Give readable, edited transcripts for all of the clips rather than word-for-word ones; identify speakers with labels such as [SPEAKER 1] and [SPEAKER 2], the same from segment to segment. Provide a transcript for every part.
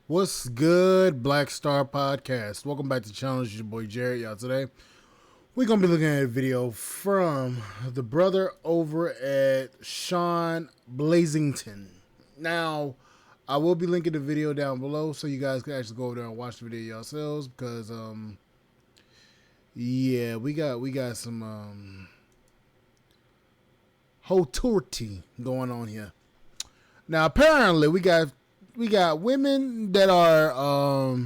[SPEAKER 1] What's good, Black Star Podcast? Welcome back to the channel. It's your boy Jared. Y'all, today we're going to be looking at a video from the brother over at Sean Blazington. Now, I will be linking the video down below so you guys can actually go over there and watch the video yourselves because, yeah, we got some, hoturity going on here. Now, apparently, we got women that are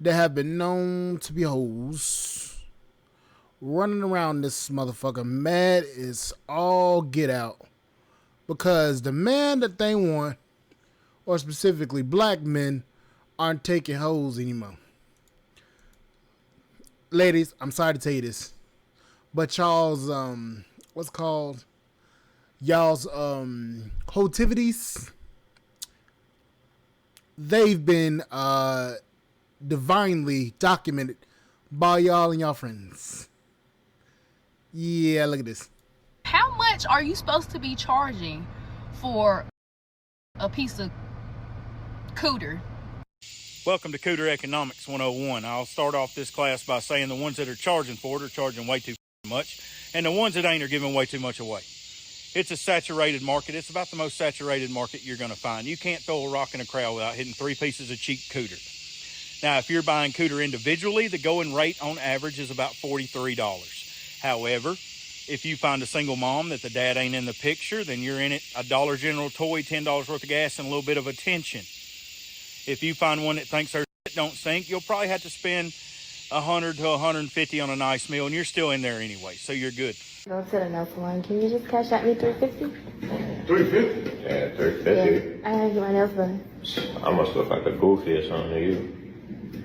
[SPEAKER 1] that have been known to be hoes running around this motherfucker mad is all get out because the man that they want, or specifically black men, aren't taking hoes anymore. Ladies, I'm sorry to tell you this, but y'all's y'all's hotivities, they've been divinely documented by y'all and y'all friends. Yeah, look at this.
[SPEAKER 2] How much are you supposed to be charging for a piece of cooter?
[SPEAKER 3] Welcome to Cooter Economics 101. I'll start off this class by saying the ones that are charging for it are charging way too much, and the ones that ain't are giving way too much away. It's a saturated market. It's about the most saturated market you're going to find. You can't throw a rock in a crowd without hitting 3 pieces of cheap cooter. Now, if you're buying cooter individually, the going rate on average is about $43. However, if you find a single mom that the dad ain't in the picture, then you're in it a Dollar General toy, $10 worth of gas, and a little bit of attention. If you find one that thinks her shit don't stink, you'll probably have to spend $100 to $150 on a nice meal, and you're still in there anyway, so you're good.
[SPEAKER 4] Go to the nail salon. Can you just cash out me $350?
[SPEAKER 5] $350? Yeah, $350.
[SPEAKER 4] Yeah, I gotta get my nails done.
[SPEAKER 5] I must look like a goofy or something to you.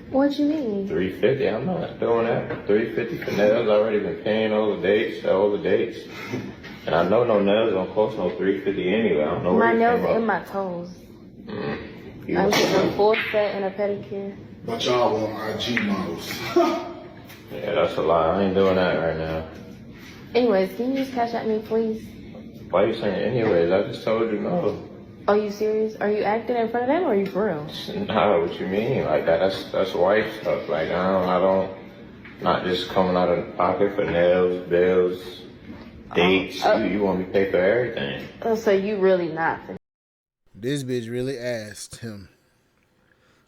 [SPEAKER 4] What you mean?
[SPEAKER 5] $350? I'm not doing that. $350 for nails. I already been paying all the dates. And I know no nails don't cost no $350 anyway. I don't know
[SPEAKER 4] My
[SPEAKER 5] where
[SPEAKER 4] nails and my toes. I'm getting a full set and a pedicure.
[SPEAKER 6] But y'all want IG models.
[SPEAKER 5] Yeah, that's a lie. I ain't doing that right now.
[SPEAKER 4] Anyways, can you just cash out me, please?
[SPEAKER 5] Why you saying anyways? I just told you no.
[SPEAKER 4] Are you serious? Are you acting in front of them or are you for real?
[SPEAKER 5] Nah, what you mean? Like that's wife stuff. Like I don't not just coming out of pocket for nails, bills, dates. You want me to pay for everything.
[SPEAKER 4] Oh, so you really not?
[SPEAKER 1] This bitch really asked him.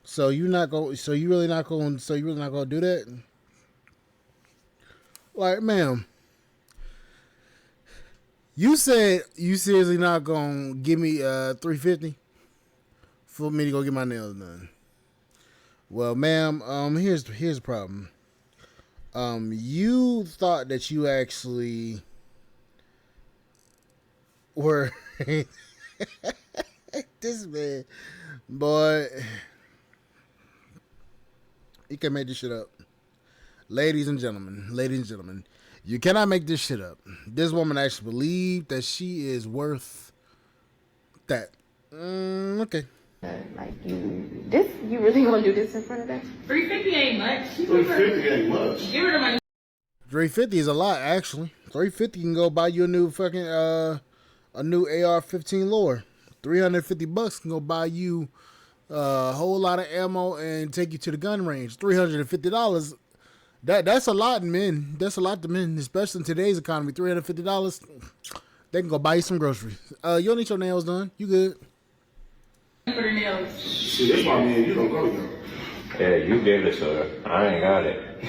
[SPEAKER 1] So you really not gonna do that? Like, ma'am, you said you seriously not gonna give me $350 for me to go get my nails done. Well, ma'am, here's the problem. You thought that you actually were this man, boy. You can't make this shit up. Ladies and gentlemen, you cannot make this shit up. This woman actually believed that she is worth that. Okay.
[SPEAKER 4] Like you really gonna do this in front of them?
[SPEAKER 2] $350 ain't much.
[SPEAKER 6] $350 ain't much.
[SPEAKER 2] Give her the money.
[SPEAKER 1] $350 is a lot, actually. $350 can go buy you a new fucking a new AR-15 lower. $350 can go buy you a whole lot of ammo and take you to the gun range. $350. That's a lot, men. That's a lot to men, especially in today's economy. $350, they can go buy you some groceries. You don't need your nails done. You good?
[SPEAKER 2] For the nails.
[SPEAKER 6] Shit, that's why me and you don't go together.
[SPEAKER 5] Yeah, you gave it to her. I ain't got it.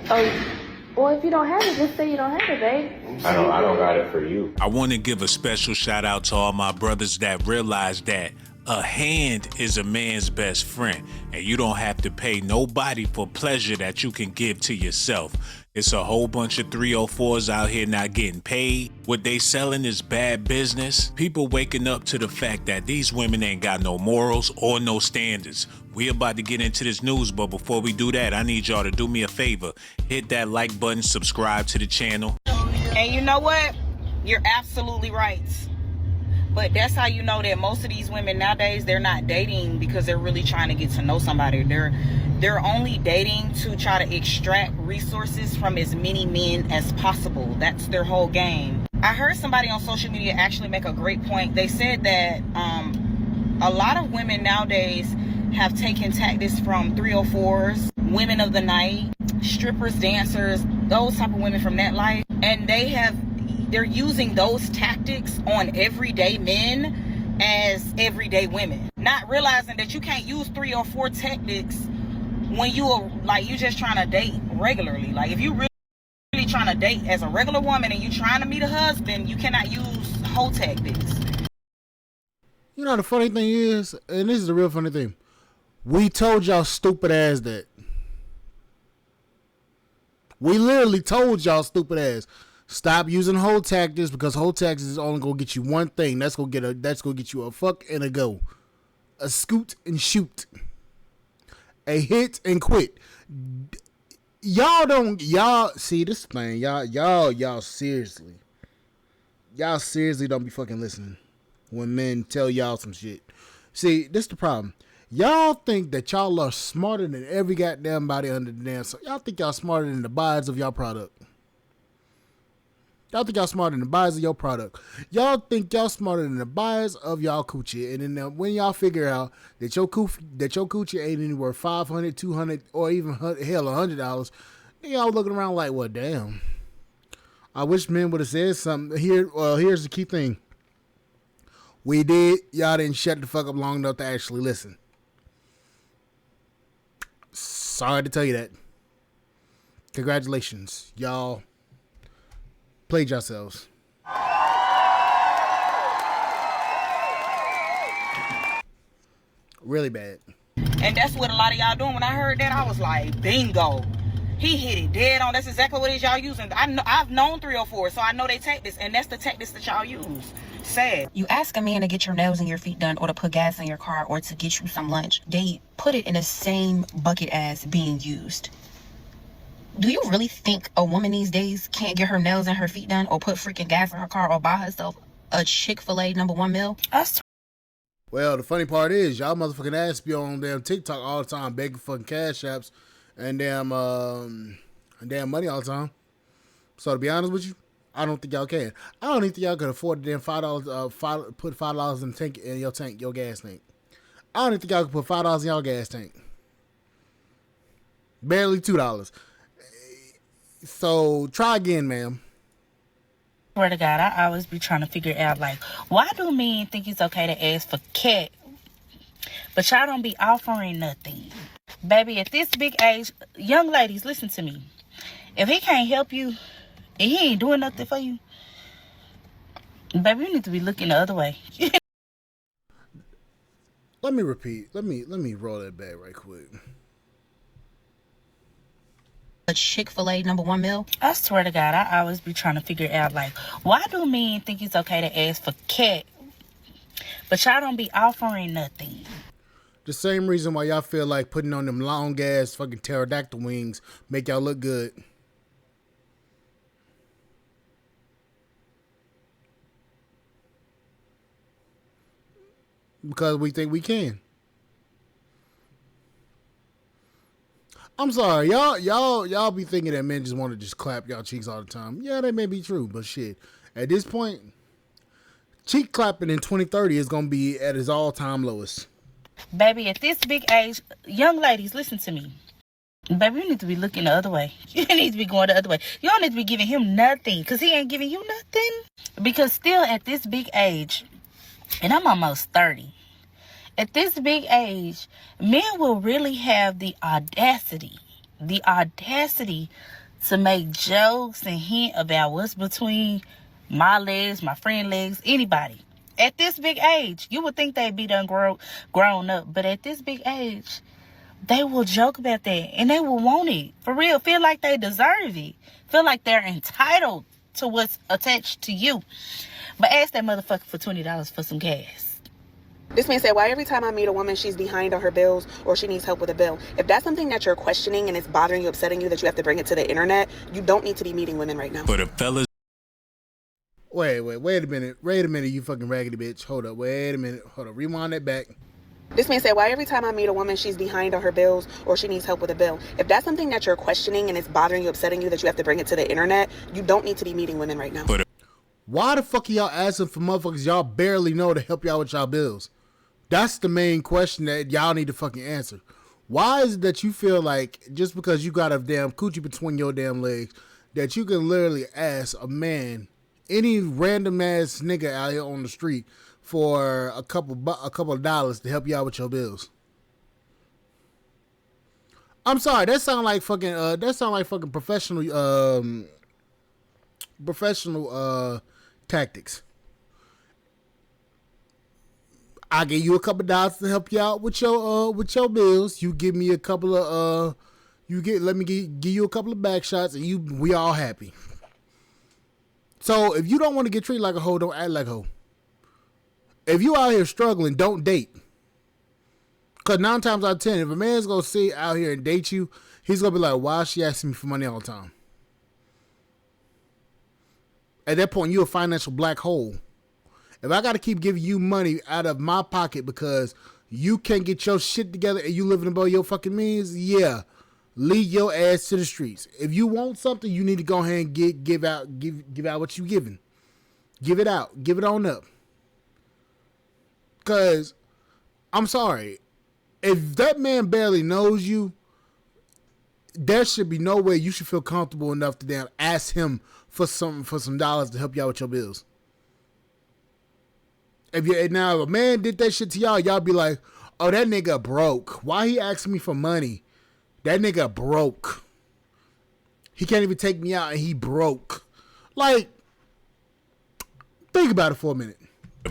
[SPEAKER 4] Oh, well, if you don't have it, just say you don't have it, babe.
[SPEAKER 5] I don't got it for you.
[SPEAKER 7] I want to give a special shout out to all my brothers that realize that a hand is a man's best friend, and you don't have to pay nobody for pleasure that you can give to yourself. It's a whole bunch of 304s out here not getting paid. What they selling is bad business. People waking up to the fact that these women ain't got no morals or no standards. We about to get into this news, but before we do that, I need y'all to do me a favor. Hit that like button, subscribe to the channel.
[SPEAKER 8] And you know what? You're absolutely right. But that's how you know that most of these women nowadays, they're not dating because they're really trying to get to know somebody. They're only dating to try to extract resources from as many men as possible. That's their whole game. I heard somebody on social media actually make a great point. They said that a lot of women nowadays, have taken tactics from 304s, women of the night, strippers, dancers, those type of women from that life, and they're using those tactics on everyday men as everyday women, not realizing that you can't use 304 tactics when you are like, you just trying to date regularly. Like, if you really trying to date as a regular woman and you trying to meet a husband, you cannot use hoe tactics.
[SPEAKER 1] You know the funny thing is, and this is the real funny thing, we told y'all stupid ass that. We literally told y'all stupid ass, stop using hoe tactics, because hoe tactics is only gonna get you one thing. That's gonna get you a fuck and a go, a scoot and shoot, a hit and quit. Y'all see this thing, y'all seriously don't be fucking listening when men tell y'all some shit. See, this the problem. Y'all think that y'all are smarter than every goddamn body under the damn sun. Y'all think y'all smarter than the buyers of y'all product. Y'all think y'all smarter than the buyers of your product. Y'all think y'all smarter than the buyers of y'all coochie. And then when y'all figure out that your coochie ain't anywhere $500, $200, or even hell $100, then y'all looking around like, well, damn. I wish men would have said something. Here's the key thing. We did. Y'all didn't shut the fuck up long enough to actually listen. Sorry to tell you that. Congratulations. Y'all played yourselves. Really bad.
[SPEAKER 8] And that's what a lot of y'all doing. When I heard that, I was like, bingo. He hit it dead on. That's exactly what it is y'all using. I've known 304, so I know they tactics, and that's the tactics that y'all use. Sad.
[SPEAKER 9] You ask a man to get your nails and your feet done, or to put gas in your car, or to get you some lunch. They put it in the same bucket as being used. Do you really think a woman these days can't get her nails and her feet done, or put freaking gas in her car, or buy herself a Chick-fil-A #1 meal?
[SPEAKER 1] Well, the funny part is, y'all motherfucking ass be on damn TikTok all the time, begging fucking cash apps and damn money all the time. So to be honest with you, I don't think y'all can. I don't even think y'all could afford the damn $5. Put $5 in the tank, in your gas tank. I don't even think y'all could put $5 in your gas tank. Barely $2. So try again, ma'am.
[SPEAKER 10] Swear to God, I always be trying to figure out, like, why do men think it's okay to ask for cat, but y'all don't be offering nothing? Baby, at this big age, young ladies, listen to me. If he can't help you, and he ain't doing nothing for you, baby, you need to be looking the other way.
[SPEAKER 1] Let me repeat. Let me roll that back right quick.
[SPEAKER 9] A Chick-fil-A #1 meal?
[SPEAKER 10] I swear to God, I always be trying to figure out, like, why do men think it's okay to ask for cat, but y'all don't be offering nothing?
[SPEAKER 1] The same reason why y'all feel like putting on them long ass fucking pterodactyl wings make y'all look good. Because we think we can. I'm sorry, y'all be thinking that men just want to just clap y'all cheeks all the time. Yeah, that may be true, but shit, at this point, cheek clapping in 2030 is gonna be at its all-time lowest.
[SPEAKER 10] Baby, at this big age, young ladies, listen to me. Baby, you need to be looking the other way. You need to be going the other way. You don't need to be giving him nothing, because he ain't giving you nothing. Because still at this big age, and I'm almost 30, at this big age, men will really have the audacity to make jokes and hint about what's between my legs, my friend legs, anybody. At this big age, you would think they'd be done grown up, but at this big age, they will joke about that, and they will want it. For real, feel like they deserve it. Feel like they're entitled to what's attached to you. But ask that motherfucker for $20 for some gas.
[SPEAKER 11] This man said, why every time I meet a woman, she's behind on her bills or she needs help with a bill? If that's something that you're questioning and it's bothering you, upsetting you, that you have to bring it to the internet, you don't need to be meeting women right now.
[SPEAKER 7] But if fellas...
[SPEAKER 1] Wait a minute, you fucking raggedy bitch. Hold up, wait a minute. Hold up, rewind that back.
[SPEAKER 11] This man said, why every time I meet a woman, she's behind on her bills or she needs help with a bill? If that's something that you're questioning and it's bothering you, upsetting you, that you have to bring it to the internet, you don't need to be meeting women right now.
[SPEAKER 1] Why the fuck are y'all asking for motherfuckers y'all barely know to help y'all with y'all bills? That's the main question that y'all need to fucking answer. Why is it that you feel like just because you got a damn coochie between your damn legs that you can literally ask a man, any random ass nigga out here on the street, for a couple of dollars to help you out with your bills? I'm sorry, that sound like fucking professional tactics. I give you a couple of dollars to help you out with your bills. You give me a couple of let me give you a couple of back shots, and we all happy. So if you don't want to get treated like a hoe, don't act like a hoe. If you out here struggling, don't date. Because 9 times out of 10, if a man's going to sit out here and date you, he's going to be like, why is she asking me for money all the time? At that point, you're a financial black hole. If I got to keep giving you money out of my pocket because you can't get your shit together and you living above your fucking means, yeah, lead your ass to the streets. If you want something, you need to go ahead and give out what you giving. Give it out. Give it on up. Because, I'm sorry, if that man barely knows you, there should be no way you should feel comfortable enough to damn ask him for some dollars to help you out with your bills. If a man did that shit to y'all be like, oh, that nigga broke. Why he asking me for money? That nigga broke. He can't even take me out and he broke. Like, think about it for a minute.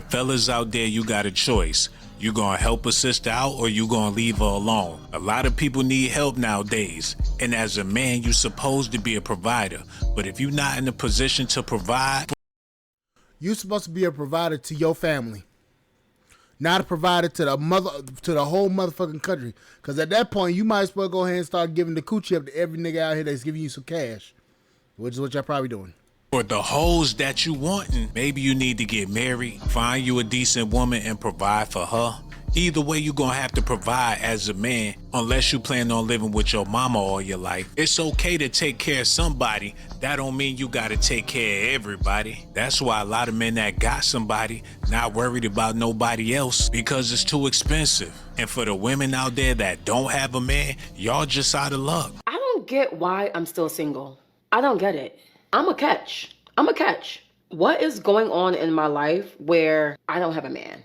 [SPEAKER 7] Fellas out there, you got a choice. You gonna help a sister out or you gonna leave her alone? A lot of people need help nowadays. And as a man, you're supposed to be a provider. But if you're not in a position to provide,
[SPEAKER 1] you're supposed to be a provider to your family. Not a provider to the whole motherfucking country. Because at that point, you might as well go ahead and start giving the coochie up to every nigga out here that's giving you some cash. Which is what y'all probably doing.
[SPEAKER 7] for the hoes that you wantin', maybe you need to get married, find you a decent woman and provide for her. Either way, you're gonna have to provide as a man, unless you plan on living with your mama all your life. It's okay to take care of somebody. That don't mean you gotta take care of everybody. That's why a lot of men that got somebody not worried about nobody else, because it's too expensive. And for the women out there that don't have a man, y'all just out of luck.
[SPEAKER 12] I don't get why I'm still single. I don't get it. I'm a catch. What is going on in my life where I don't have a man?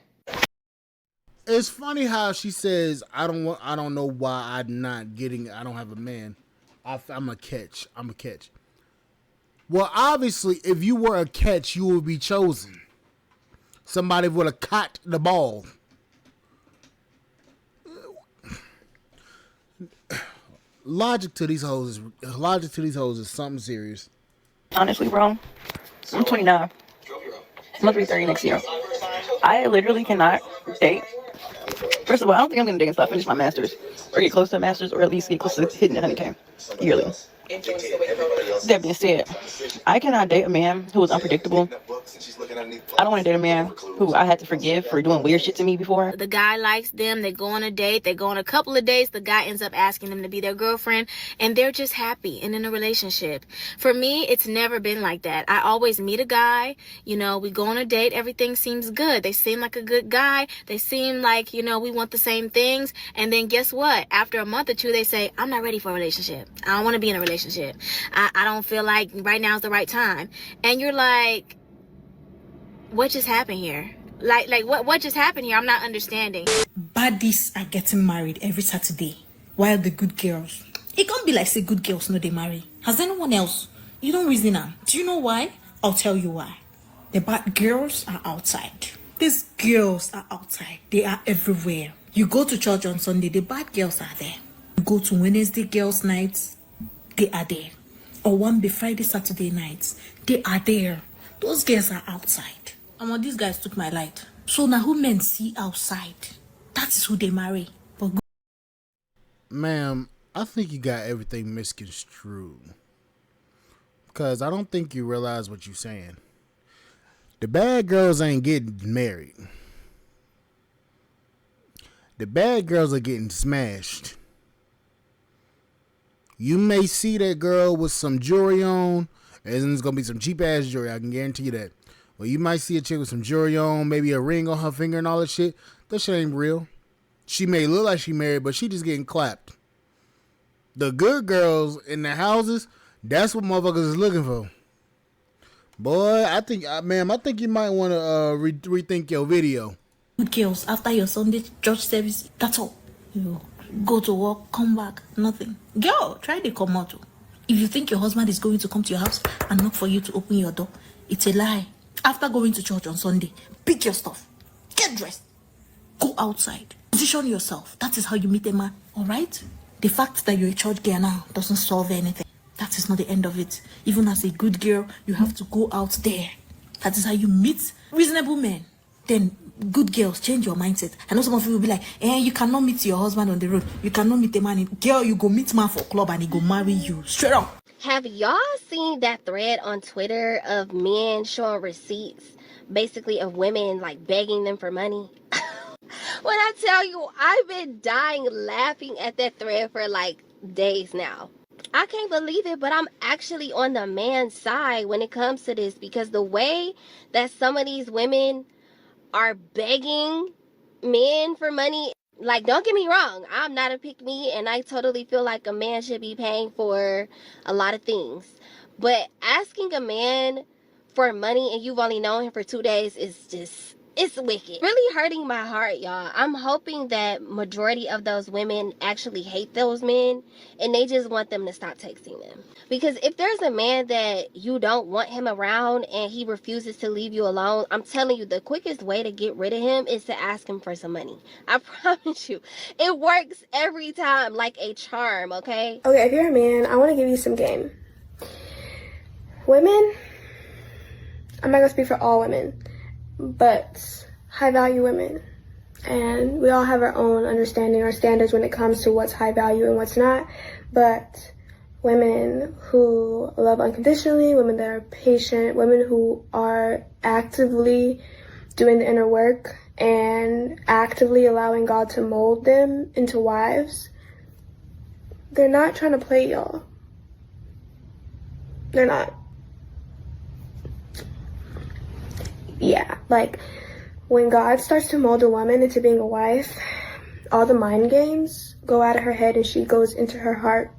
[SPEAKER 1] It's funny how she says, I don't know why I don't have a man. I'm a catch. Well, obviously, if you were a catch, you would be chosen. Somebody would have caught the ball. Logic to these hoes is something serious.
[SPEAKER 13] Honestly, bro, I'm 29. I'm gonna be 30 next year. I literally cannot date. First of all, I don't think I'm gonna date until I finish my master's, or get close to a master's, or at least get close to hitting 100K yearly. That being said, I cannot date a man who is unpredictable. I don't want to date a man who I had to forgive for doing weird shit to me before.
[SPEAKER 9] The guy likes them, they go on a date, they go on a couple of dates, the guy ends up asking them to be their girlfriend, and they're just happy and in a relationship. For me, it's never been like that. I always meet a guy, we go on a date, everything seems good. They seem like a good guy, they seem like, we want the same things, and then guess what? After a month or two, they say, I'm not ready for a relationship. I don't want to be in a relationship. I don't feel like right now is the right time. And you're like, what just happened here? Like what just happened here? I'm not understanding.
[SPEAKER 14] Baddies are getting married every Saturday, while the good girls, it can't be like say good girls no they marry. Has anyone else? You don't reason now. Do you know why? I'll tell you why. The bad girls are outside. These girls are outside. They are everywhere. You go to church on Sunday, the bad girls are there. You go to Wednesday girls' nights, they are there. Or one be Friday, Saturday nights, they are there. Those girls are outside. And these guys took my light. So now who men see outside, that is who they marry. But
[SPEAKER 1] ma'am, I think you got everything misconstrued. Because I don't think you realize what you're saying. The bad girls ain't getting married. The bad girls are getting smashed. You may see that girl with some jewelry on, and it's going to be some cheap-ass jewelry. I can guarantee you that. Well, you might see a chick with some jewelry on, maybe a ring on her finger and all that shit. That shit ain't real. She may look like she married, but she just getting clapped. The good girls in the houses, that's what motherfuckers is looking for. Boy, I think you might want to rethink your video.
[SPEAKER 14] Good girls, after your Sunday church service, that's all. You go to work, come back, nothing. Girl, try to come out. If you think your husband is going to come to your house and knock for you to open your door, it's a lie. After going to church on Sunday, pick your stuff, get dressed, go outside, position yourself. That is how you meet a man, all right? The fact that you're a church girl now doesn't solve anything. That is not the end of it. Even as a good girl, you have to go out there. That is how you meet reasonable men. Then, good girls, change your mindset. I know some of you will be like, you cannot meet your husband on the road. You cannot meet a man. Girl, you go meet man for club and he go marry you. Straight up.
[SPEAKER 15] Have y'all seen that thread on Twitter of men showing receipts, basically of women like begging them for money? When I tell you, I've been dying laughing at that thread for like days now. I can't believe it, but I'm actually on the man's side when it comes to this, because the way that some of these women are begging men for money, like, don't get me wrong, I'm not a pick-me, and I totally feel like a man should be paying for a lot of things. But asking a man for money and you've only known him for 2 days is just, it's wicked. Really hurting my heart, y'all. I'm hoping that majority of those women actually hate those men and they just want them to stop texting them. Because if there's a man that you don't want him around and he refuses to leave you alone, I'm telling you, the quickest way to get rid of him is to ask him for some money. I promise you. It works every time like a charm, okay?
[SPEAKER 16] Okay, if you're a man, I want to give you some game. Women, I'm not going to speak for all women, but high value women, and we all have our own understanding, our standards when it comes to what's high value and what's not. But women who love unconditionally, women that are patient, women who are actively doing the inner work and actively allowing God to mold them into wives, they're not trying to play y'all. They're not. Yeah, like, when God starts to mold a woman into being a wife, all the mind games go out of her head and she goes into her heart.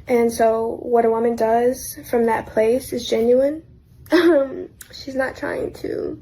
[SPEAKER 16] And so what a woman does from that place is genuine. She's not trying to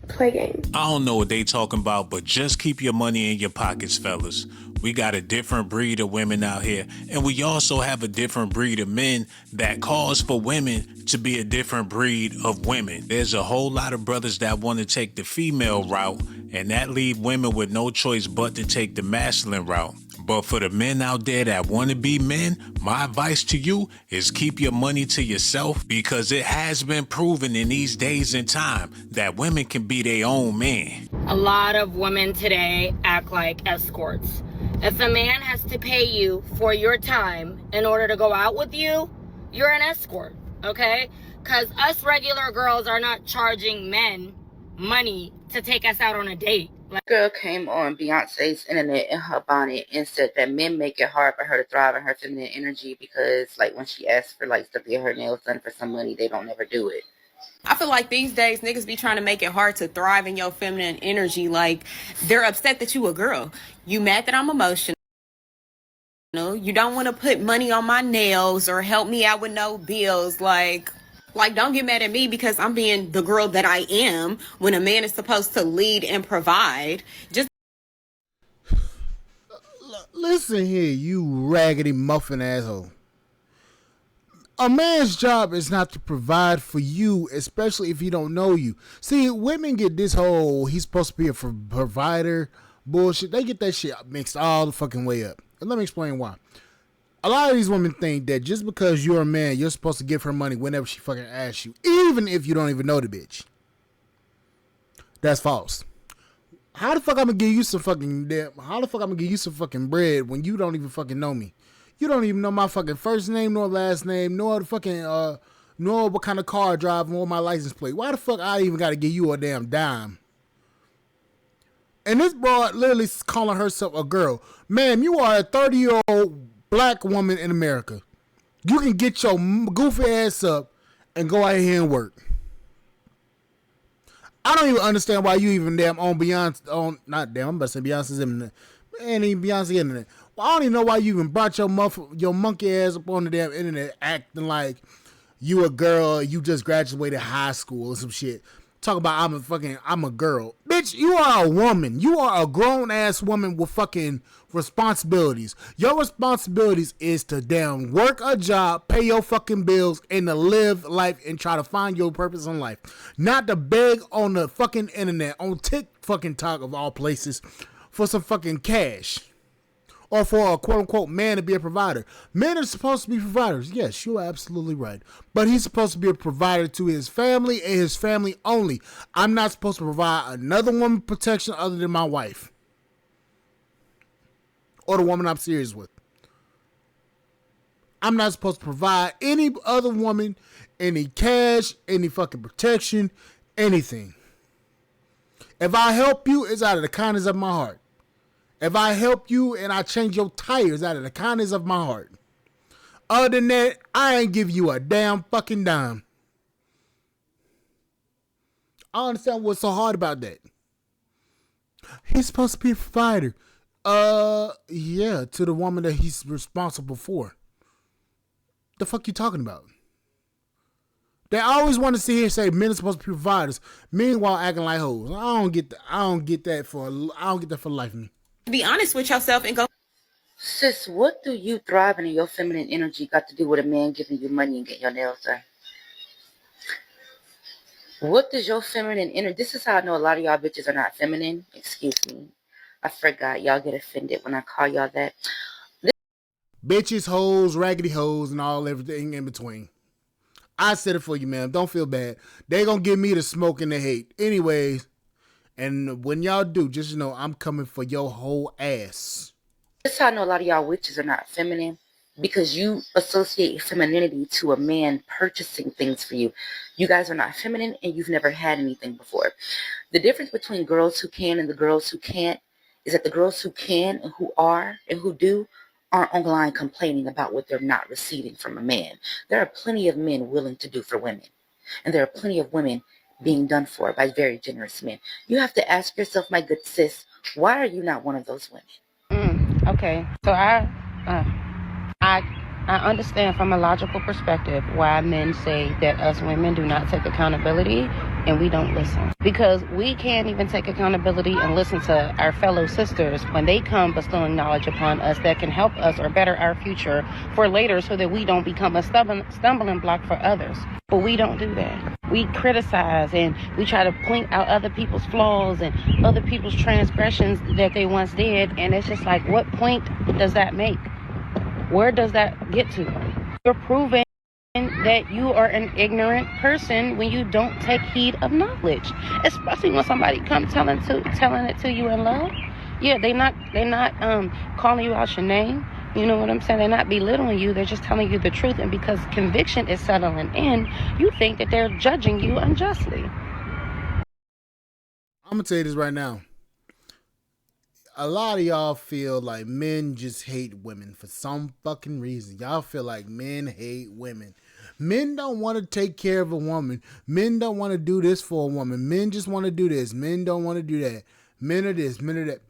[SPEAKER 16] play games.
[SPEAKER 7] I don't know what they talking about, but just keep your money in your pockets, fellas. We got a different breed of women out here, and we also have a different breed of men that calls for women to be a different breed of women. There's a whole lot of brothers that want to take the female route, and that leave women with no choice but to take the masculine route. But for the men out there that want to be men, my advice to you is keep your money to yourself, because it has been proven in these days and time that women can be their own man.
[SPEAKER 17] A lot of women today act like escorts. If a man has to pay you for your time in order to go out with you, you're an escort, okay? Because us regular girls are not charging men money to take us out on a date.
[SPEAKER 18] Girl came on Beyonce's internet in her bonnet and said that men make it hard for her to thrive in her feminine energy because, like, when she asks for, like, stuff to get her nails done for some money, they don't never do it.
[SPEAKER 19] I feel like these days niggas be trying to make it hard to thrive in your feminine energy. Like, they're upset that you a girl. You mad that I'm emotional. You don't want to put money on my nails or help me out with no bills. Like, don't get mad at me because I'm being the girl that I am when a man is supposed to lead and provide. Just
[SPEAKER 1] listen here, you raggedy muffin asshole. A man's job is not to provide for you, especially if he don't know you. See, women get this whole he's supposed to be a provider bullshit. They get that shit mixed all the fucking way up. And let me explain why. A lot of these women think that just because you're a man, you're supposed to give her money whenever she fucking asks you, even if you don't even know the bitch. That's false. How the fuck I'm gonna give you some fucking bread when you don't even fucking know me? You don't even know my fucking first name nor last name nor the fucking nor what kind of car I drive nor my license plate. Why the fuck I even gotta give you a damn dime? And this broad literally calling herself a girl. Ma'am, you are a 30-year-old black woman in America. You can get your goofy ass up and go out here and work. I don't even understand why you even damn on Beyonce on not damn. I'm about to say Beyonce's internet. Man, even Beyonce internet. Well, I don't even know why you even brought your monkey ass up on the damn internet acting like you a girl. You just graduated high school or some shit. Talk about I'm a girl. Bitch, you are a woman. You are a grown ass woman with fucking responsibilities. Your responsibilities is to damn work a job, pay your fucking bills, and to live life and try to find your purpose in life. Not to beg on the fucking internet, on TikTok of all places, for some fucking cash. Or for a quote-unquote man to be a provider. Men are supposed to be providers. Yes, you're absolutely right. But he's supposed to be a provider to his family and his family only. I'm not supposed to provide another woman protection other than my wife. Or the woman I'm serious with. I'm not supposed to provide any other woman any cash, any fucking protection, anything. If I help you, it's out of the kindness of my heart. If I help you and I change your tires out of the kindness of my heart. Other than that, I ain't give you a damn fucking dime. I don't understand what's so hard about that. He's supposed to be a provider. Yeah, to the woman that he's responsible for. The fuck you talking about? They always want to sit here and say men are supposed to be providers. Meanwhile, acting like hoes. I don't get that for the life of me.
[SPEAKER 19] Be honest with yourself and go,
[SPEAKER 18] Sis, what do you thriving in your feminine energy got to do with a man giving you money and getting your nails done? What does your feminine energy... This is how I know a lot of y'all bitches are not feminine. Excuse me. I forgot. Y'all get offended when I call y'all that.
[SPEAKER 1] Bitches, hoes, raggedy hoes, and everything in between. I said it for you, ma'am. Don't feel bad. They gonna give me the smoke and the hate. Anyways, and when y'all do, just know I'm coming for your whole ass.
[SPEAKER 18] This is how I know a lot of y'all witches are not feminine. Because you associate femininity to a man purchasing things for you. You guys are not feminine and you've never had anything before. The difference between girls who can and the girls who can't is that the girls who can and who are and who do aren't online complaining about what they're not receiving from a man. There are plenty of men willing to do for women. And there are plenty of women being done for by very generous men. You have to ask yourself, my good sis, why are you not one of those women?
[SPEAKER 9] Okay, so I understand from a logical perspective why men say that us women do not take accountability and we don't listen. Because we can't even take accountability and listen to our fellow sisters when they come bestowing knowledge upon us that can help us or better our future for later so that we don't become a stumbling block for others. But we don't do that. We criticize and we try to point out other people's flaws and other people's transgressions that they once did. And it's just like, what point does that make? Where does that get to? You're proving that you are an ignorant person when you don't take heed of knowledge, especially when somebody comes telling it to you in love. Yeah, they're not calling you out your name. You know what I'm saying? They're not belittling you. They're just telling you the truth. And because conviction is settling in, you think that they're judging you unjustly.
[SPEAKER 1] I'm gonna tell you this right now. A lot of y'all feel like men just hate women for some fucking reason. Y'all feel like men hate women. Men don't want to take care of a woman. Men don't want to do this for a woman. Men just want to do this. Men don't want to do that. Men are this, men are that.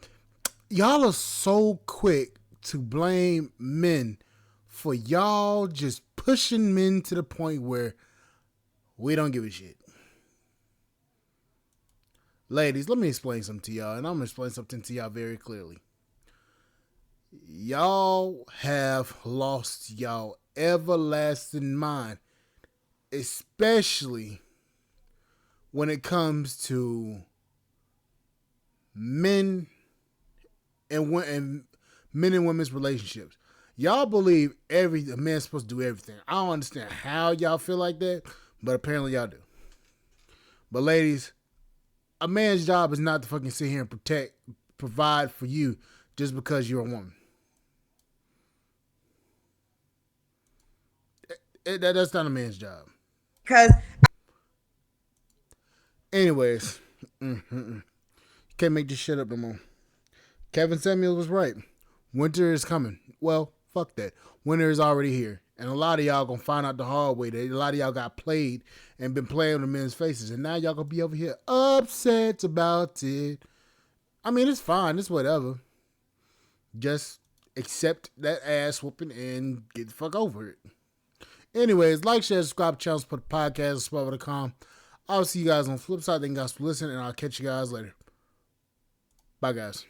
[SPEAKER 1] Y'all are so quick to blame men for y'all just pushing men to the point where we don't give a shit. Ladies, let me explain something to y'all, and I'm going to explain something to y'all very clearly. Y'all have lost y'all everlasting mind, especially when it comes to men and women's relationships. Y'all believe a man's supposed to do everything. I don't understand how y'all feel like that, but apparently y'all do. But ladies, a man's job is not to fucking sit here and provide for you just because you're a woman. That's not a man's job. Anyways, can't make this shit up no more. Kevin Samuels was right. Winter is coming. Well, fuck that. Winter is already here. And a lot of y'all gonna find out the hard way that a lot of y'all got played and been playing with men's faces. And now y'all gonna be over here upset about it. I mean, it's fine. It's whatever. Just accept that ass whooping and get the fuck over it. Anyways, like, share, subscribe to the channel, support the podcast, Spotify.com. I'll see you guys on the flip side. Thank you guys for listening, and I'll catch you guys later. Bye, guys.